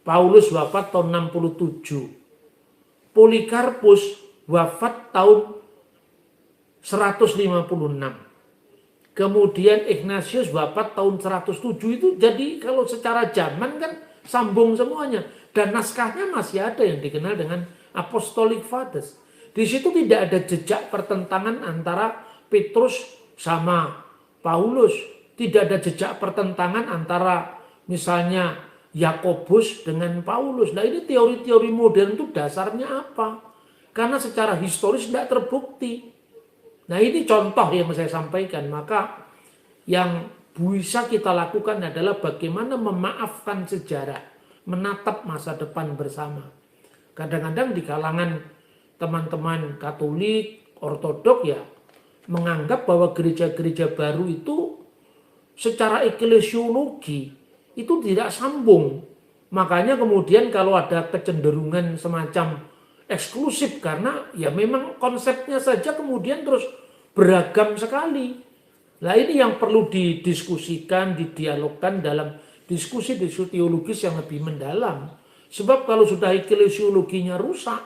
Paulus wafat tahun 67. Polikarpus wafat tahun 156. Kemudian Ignatius wafat tahun 107 itu jadi kalau secara zaman kan sambung semuanya. Dan naskahnya masih ada yang dikenal dengan Apostolic Fathers. Di situ tidak ada jejak pertentangan antara Petrus sama Paulus. Tidak ada jejak pertentangan antara misalnya Yakobus dengan Paulus. Nah ini teori-teori modern itu dasarnya apa? Karena secara historis tidak terbukti. Nah ini contoh yang saya sampaikan. Maka yang bisa kita lakukan adalah bagaimana memaafkan sejarah, menatap masa depan bersama. Kadang-kadang di kalangan teman-teman Katolik, Ortodok ya menganggap bahwa gereja-gereja baru itu secara eklesiologi itu tidak sambung. Makanya kemudian kalau ada kecenderungan semacam eksklusif karena ya memang konsepnya saja kemudian terus beragam sekali. Nah ini yang perlu didiskusikan, didialogkan dalam diskusi-diskusi teologis yang lebih mendalam. Sebab kalau sudah eklesiologinya rusak,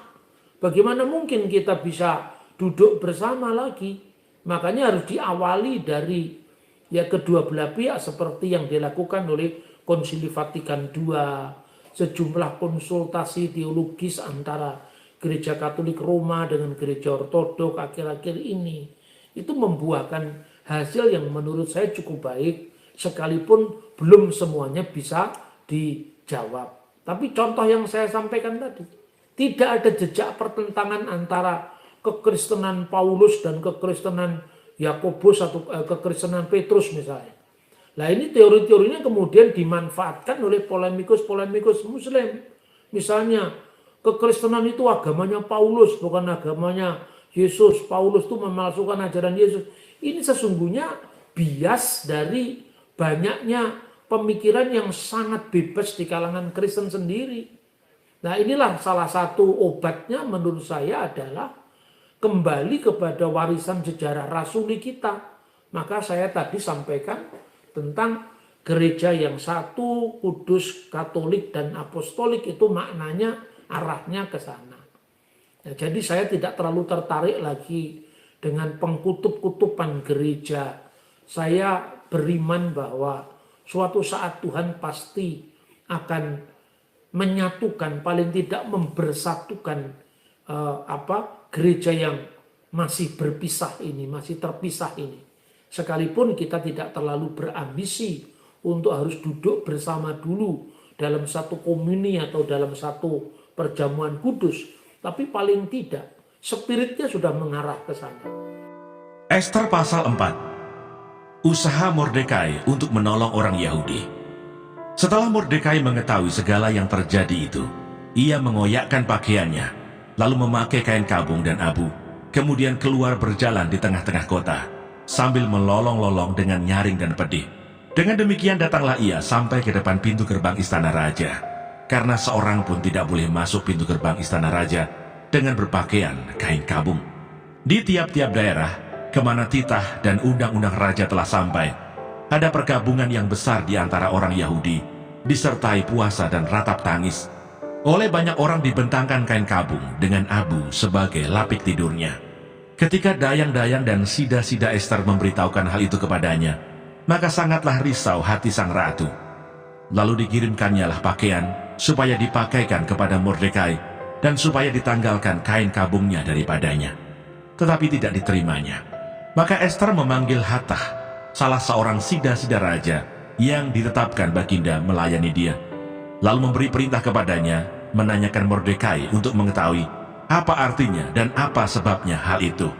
bagaimana mungkin kita bisa duduk bersama lagi? Makanya harus diawali dari kedua belah pihak seperti yang dilakukan oleh Konsili Vatikan II, sejumlah konsultasi teologis antara Gereja Katolik Roma dengan Gereja Ortodok akhir-akhir ini. Itu membuahkan hasil yang menurut saya cukup baik, sekalipun belum semuanya bisa dijawab. Tapi contoh yang saya sampaikan tadi, tidak ada jejak pertentangan antara kekristenan Paulus dan kekristenan Yakobus atau kekristenan Petrus misalnya. Nah ini teori-teorinya kemudian dimanfaatkan oleh polemikus-polemikus Muslim. Misalnya kekristenan itu agamanya Paulus bukan agamanya Yesus. Paulus itu memalsukan ajaran Yesus. Ini sesungguhnya bias dari banyaknya pemikiran yang sangat bebas di kalangan Kristen sendiri. Nah inilah salah satu obatnya menurut saya adalah kembali kepada warisan sejarah rasuli kita. Maka saya tadi sampaikan tentang gereja yang satu, kudus, katolik, dan apostolik itu maknanya arahnya ke sana. Nah, jadi saya tidak terlalu tertarik lagi dengan pengkutub-kutupan gereja. Saya beriman bahwa suatu saat Tuhan pasti akan menyatukan, paling tidak membersatukan gereja yang masih berpisah ini, masih terpisah ini. Sekalipun kita tidak terlalu berambisi untuk harus duduk bersama dulu dalam satu komuni atau dalam satu perjamuan kudus. Tapi paling tidak, spiritnya sudah mengarah ke sana. Ester pasal 4. Usaha Mordekai untuk menolong orang Yahudi. Setelah Mordekai mengetahui segala yang terjadi itu, ia mengoyakkan pakaiannya, lalu memakai kain kabung dan abu, kemudian keluar berjalan di tengah-tengah kota, sambil melolong-lolong dengan nyaring dan pedih. Dengan demikian datanglah ia sampai ke depan pintu gerbang istana raja. karena seorang pun tidak boleh masuk pintu gerbang istana raja dengan berpakaian kain kabung. Di tiap-tiap daerah kemana titah dan undang-undang raja telah sampai, ada pergabungan yang besar di antara orang Yahudi, disertai puasa dan ratap tangis. Oleh banyak orang dibentangkan kain kabung dengan abu sebagai lapik tidurnya. Ketika dayang-dayang dan sida-sida Ester memberitahukan hal itu kepadanya, maka sangatlah risau hati sang ratu. Lalu dikirimkannya lah pakaian supaya dipakaikan kepada Mordekai dan supaya ditanggalkan kain kabungnya daripadanya. Tetapi tidak diterimanya. Maka Ester memanggil Hatah, salah seorang sida-sida raja yang ditetapkan baginda melayani dia, lalu memberi perintah kepadanya menanyakan Mordekai untuk mengetahui apa artinya dan apa sebabnya hal itu.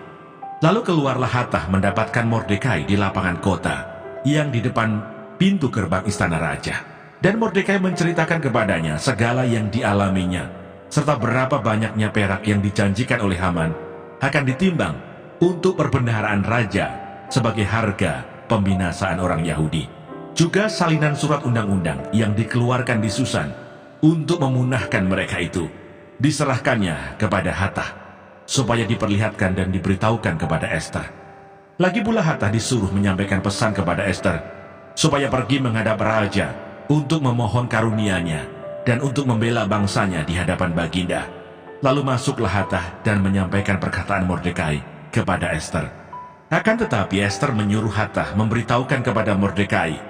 Lalu keluarlah Hatah mendapatkan Mordekai di lapangan kota yang di depan pintu gerbang istana raja. Dan Mordekai menceritakan kepadanya segala yang dialaminya, serta berapa banyaknya perak yang dijanjikan oleh Haman akan ditimbang untuk perbendaharaan raja sebagai harga pembinasaan orang Yahudi. Juga salinan surat undang-undang yang dikeluarkan di Susan untuk memunahkan mereka itu diserahkannya kepada Hatah supaya diperlihatkan dan diberitahukan kepada Ester. Lagi pula Hatah disuruh menyampaikan pesan kepada Ester supaya pergi menghadap raja untuk memohon karunia-Nya dan untuk membela bangsanya di hadapan baginda. Lalu masuklah Hatah dan menyampaikan perkataan Mordekai kepada Ester. Akan tetapi Ester menyuruh Hatah memberitahukan kepada Mordekai,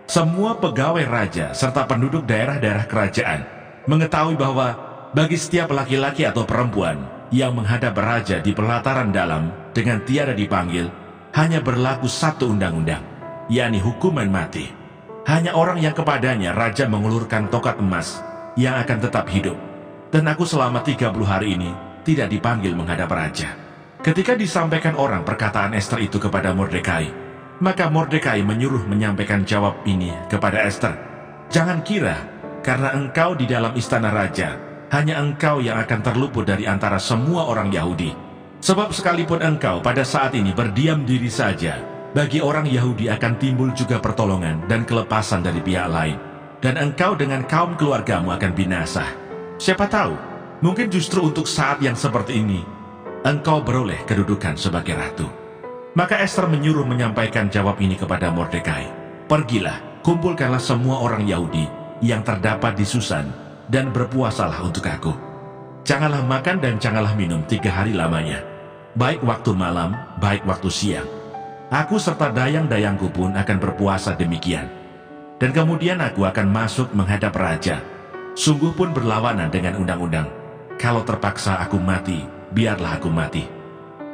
semua pegawai raja serta penduduk daerah-daerah kerajaan mengetahui bahwa bagi setiap laki-laki atau perempuan yang menghadap raja di pelataran dalam dengan tiada dipanggil, hanya berlaku satu undang-undang, yakni hukuman mati. Hanya orang yang kepadanya raja mengulurkan tokat emas yang akan tetap hidup. Dan aku selama 30 hari ini tidak dipanggil menghadap raja. Ketika disampaikan orang perkataan Ester itu kepada Mordekai, maka Mordekai menyuruh menyampaikan jawab ini kepada Ester. Jangan kira karena engkau di dalam istana raja, hanya engkau yang akan terluput dari antara semua orang Yahudi. Sebab sekalipun engkau pada saat ini berdiam diri saja, bagi orang Yahudi akan timbul juga pertolongan dan kelepasan dari pihak lain. Dan engkau dengan kaum keluargamu akan binasa. Siapa tahu, mungkin justru untuk saat yang seperti ini, engkau beroleh kedudukan sebagai ratu. Maka Ester menyuruh menyampaikan jawab ini kepada Mordekai. Pergilah, kumpulkanlah semua orang Yahudi yang terdapat di Susan, dan berpuasalah untuk aku. Janganlah makan dan janganlah minum 3 hari lamanya, baik waktu malam, baik waktu siang. Aku serta dayang-dayangku pun akan berpuasa demikian. Dan kemudian aku akan masuk menghadap raja. Sungguh pun berlawanan dengan undang-undang. Kalau terpaksa aku mati, biarlah aku mati.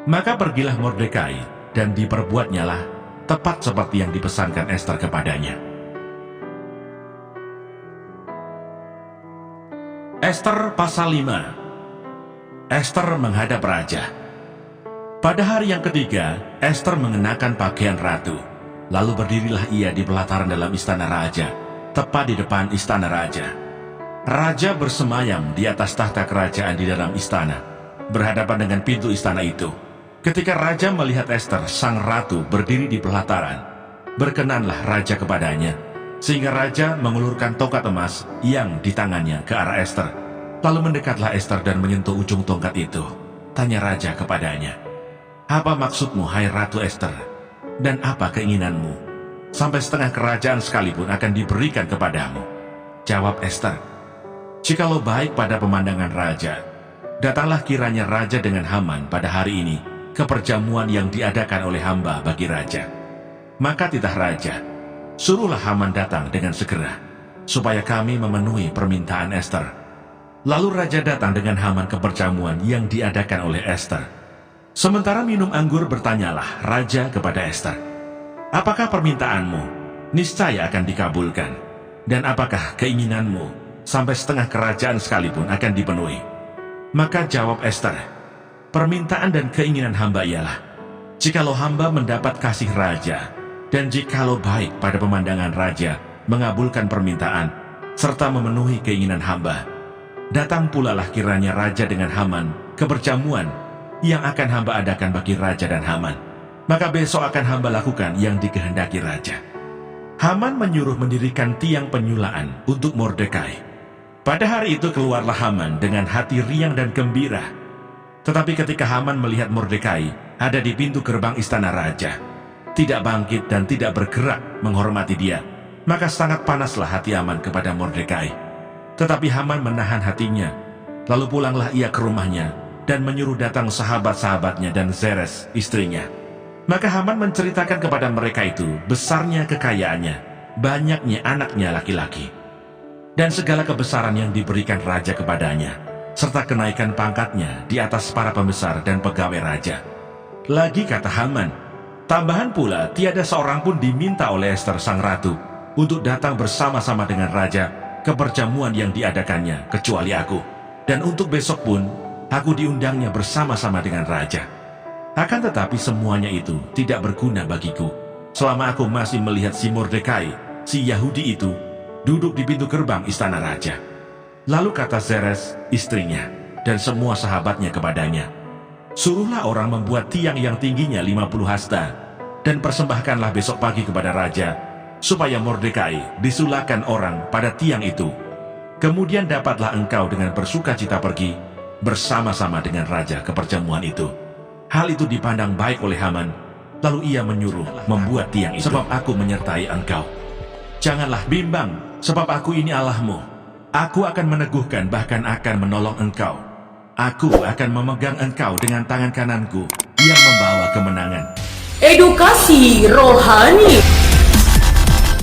Maka pergilah Mordekai, dan diperbuatnyalah tepat seperti yang dipesankan Ester kepadanya. Ester pasal 5. Ester menghadap raja. Pada hari yang ketiga, Ester mengenakan pakaian ratu. Lalu berdirilah ia di pelataran dalam istana raja, tepat di depan istana raja. Raja bersemayam di atas tahta kerajaan di dalam istana, berhadapan dengan pintu istana itu. Ketika raja melihat Ester, sang ratu, berdiri di pelataran, berkenanlah raja kepadanya, sehingga raja mengulurkan tokat emas yang di tangannya ke arah Ester. Lalu mendekatlah Ester dan menyentuh ujung tongkat itu. Tanya raja kepadanya, "Apa maksudmu, hai Ratu Ester? Dan apa keinginanmu? Sampai setengah kerajaan sekalipun akan diberikan kepadamu." Jawab Ester, "Jikalau baik pada pemandangan raja, datanglah kiranya raja dengan Haman pada hari ini ke perjamuan yang diadakan oleh hamba bagi raja." Maka titah raja, "Suruhlah Haman datang dengan segera, supaya kami memenuhi permintaan Ester." Lalu raja datang dengan Haman ke perjamuan yang diadakan oleh Ester. Sementara minum anggur, bertanyalah raja kepada Ester, "Apakah permintaanmu? Niscaya akan dikabulkan. Dan apakah keinginanmu sampai setengah kerajaan sekalipun akan dipenuhi?" Maka jawab Ester, "Permintaan dan keinginan hamba ialah, jikalau hamba mendapat kasih raja, dan jikalau baik pada pemandangan raja mengabulkan permintaan, serta memenuhi keinginan hamba, datang pulalah kiranya raja dengan Haman ke perjamuan yang akan hamba adakan bagi raja dan Haman. Maka besok akan hamba lakukan yang dikehendaki raja." Haman menyuruh mendirikan tiang penyulaan untuk Mordekai. Pada hari itu keluarlah Haman dengan hati riang dan gembira. Tetapi ketika Haman melihat Mordekai ada di pintu gerbang istana raja, tidak bangkit dan tidak bergerak menghormati dia, maka sangat panaslah hati Haman kepada Mordekai. Tetapi Haman menahan hatinya. Lalu pulanglah ia ke rumahnya dan menyuruh datang sahabat-sahabatnya dan Zeres istrinya. Maka Haman menceritakan kepada mereka itu besarnya kekayaannya, banyaknya anaknya laki-laki, dan segala kebesaran yang diberikan raja kepadanya, serta kenaikan pangkatnya di atas para pembesar dan pegawai raja. Lagi kata Haman, tambahan pula tiada seorang pun diminta oleh Ester sang ratu untuk datang bersama-sama dengan raja ke perjamuan yang diadakannya kecuali aku. Dan untuk besok pun aku diundangnya bersama-sama dengan raja. Akan tetapi semuanya itu tidak berguna bagiku selama aku masih melihat si Mordekai, si Yahudi itu, duduk di pintu gerbang istana raja. Lalu kata Zeres istrinya dan semua sahabatnya kepadanya, suruhlah orang membuat tiang yang tingginya 50 hasta dan persembahkanlah besok pagi kepada raja, supaya Mordekai disulakan orang pada tiang itu. Kemudian dapatlah engkau dengan bersuka cita pergi bersama-sama dengan raja ke perjamuan itu. Hal itu dipandang baik oleh Haman, lalu ia menyuruh membuat tiang itu. Sebab aku menyertai engkau. Janganlah bimbang, sebab aku ini Allahmu. Aku akan meneguhkan bahkan akan menolong engkau. Aku akan memegang engkau dengan tangan kananku yang membawa kemenangan. Edukasi rohani.